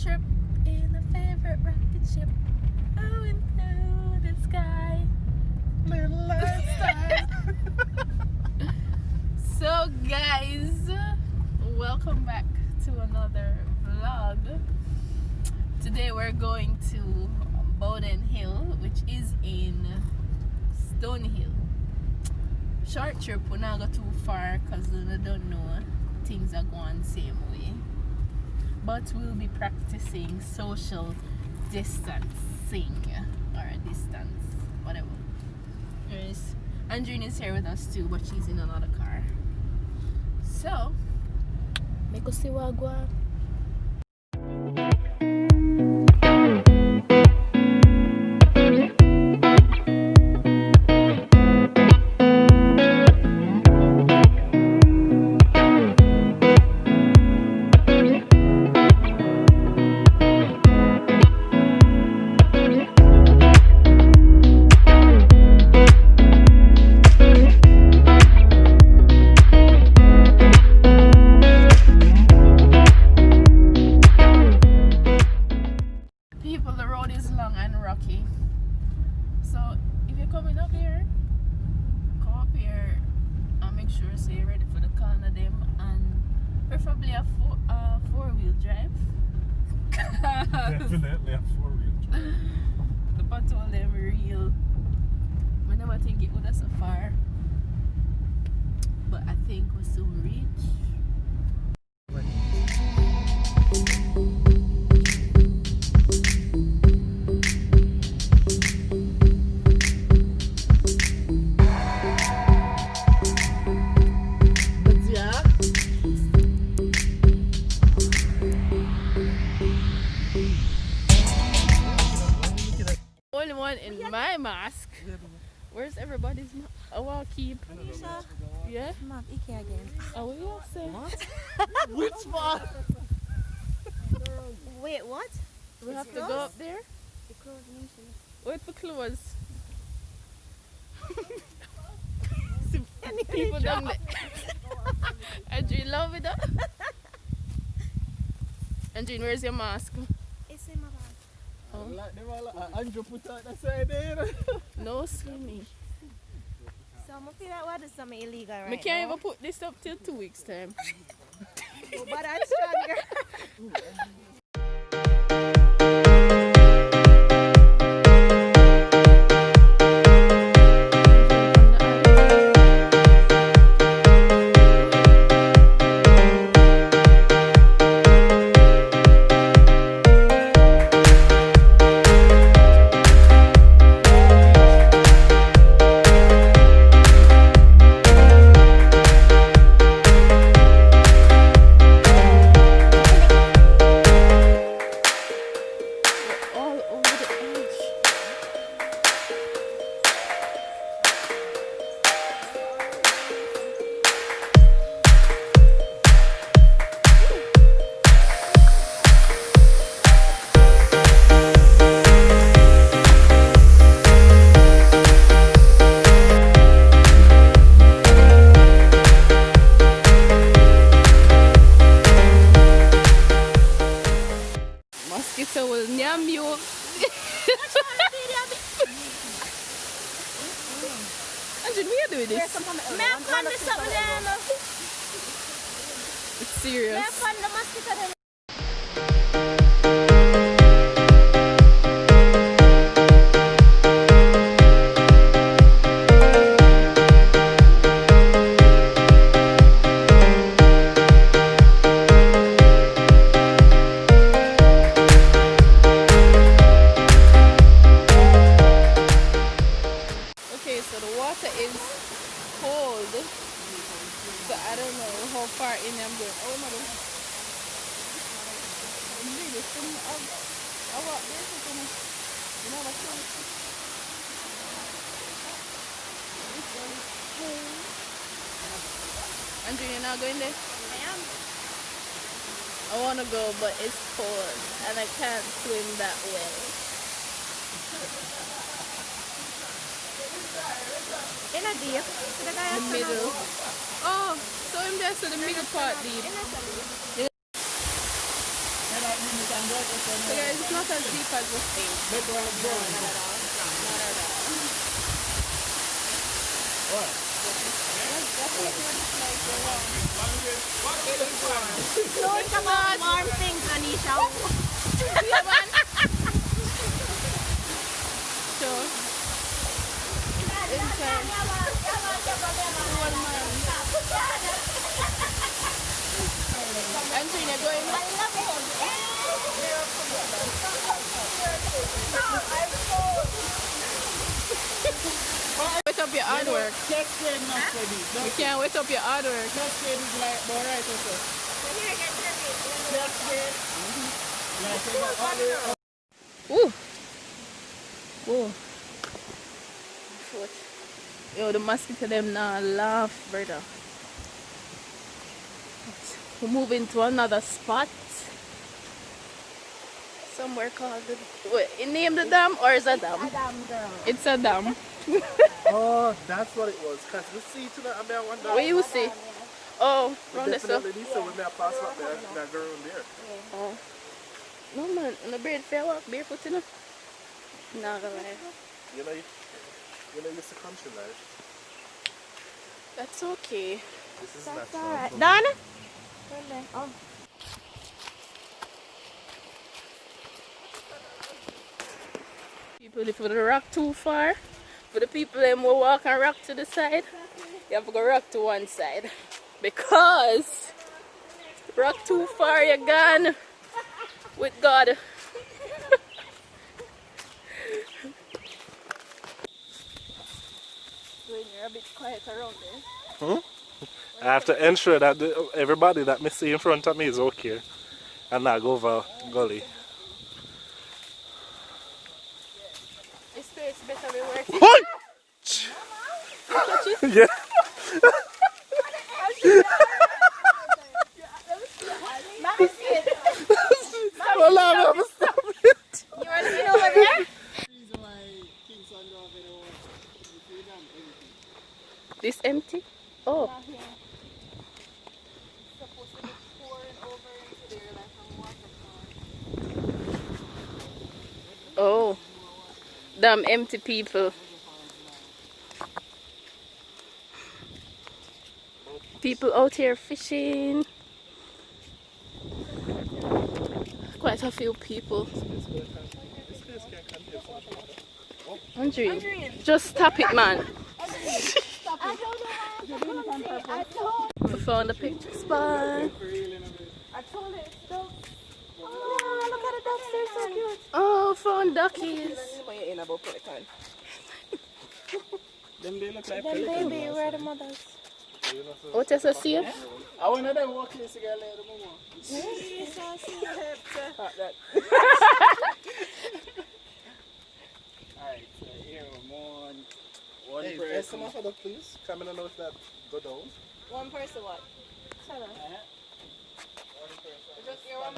trip in a favorite rocket ship, going through the sky. Little light stars. So guys, welcome back to another vlog. Today we're going to Bowden Hill, which is in Stony Hill. Short trip, we're not go too far because we don't know things are going the same way. But we'll be practicing social distancing or distance, whatever. Andrine is here with us too, but she's in another car. So, make us see what go. Preferably a four-wheel drive. Definitely a four-wheel drive. The pothole them real. I never think it would have so far, but I think we'll soon reach. Only one in my mask. Where's everybody's mask? I want to keep. Neeshuur. Yeah? Mom, Ikea again. Oh, what you say? What? Which one? Wait, what? We have to go up there? The clothes Neeshuur. Wait for clothes. People down there. Andrine, love it up. Andrine, where's your mask? It's in my bag. Oh. Like them all, Andrew put out the side there. No swimming. So I'm feel like we're doing something illegal right I can't now. even put this up till 2 weeks time. Oh, but that's stronger. Mosquito will nyam you. Andrine, we are doing this. It's serious. So I don't know how far in I'm going. Oh my God. Andrew, you're not going there? I am. I want to go, but it's cold and I can't swim that well. In a deep. The middle. Oh, so I'm there, so the middle part deep. So guys, it's not as deep as we think. Make one Not go. at all. Not at all. What? That's definitely what it's like. Don't come on, warm things, Anisha. Yeah, man. So, inside. One man. Anthony, going up. Wait up your hard work. Cascade not for this. You can't wait up your hard work. Cascade is like more right also. Cascade. Ooh. Ooh. Foot. Yo, the mosquito them now laugh, brother. We're moving to another spot. Somewhere called the... Wait, it named the dam or is it a dam? A dam, girl. It's a dam. Oh, that's what it was. Cause the sea to the I mean, one Where you see? Oh, round the stuff. definitely so we may pass up there and go around there. Oh. No man, and the bird fell off barefoot enough. Not gonna lie. You know it's a country life. That's okay. This is That's natural. alright. Done? Oh. People, if you rock too far, for the people who walk and rock to the side, you have to go rock to one side. Because rock too far, you're gone with God. When you're a bit quiet around there. I have to ensure that everybody that me see in front of me is okay and not go over gully. This space better be worth it. What? Touch it. Yeah. Well, I'm gonna stop it. You want to get over there? This empty? Oh. Supposed to be pouring over into there like a waterfall. Oh. Damn empty people. People out here fishing. Quite a few people. Andrew, just stop it, man. We found a picture spot. I told it, don't. Oh, look at the ducks, they're so cute. Oh, found duckies. Them they look like Them pelicans. baby, where are the mothers? What is a safe? I want to them walk this together later, mama. Alright, so here one person. Some of the please. Come in and know if that go down. One person what? One person. Just your one.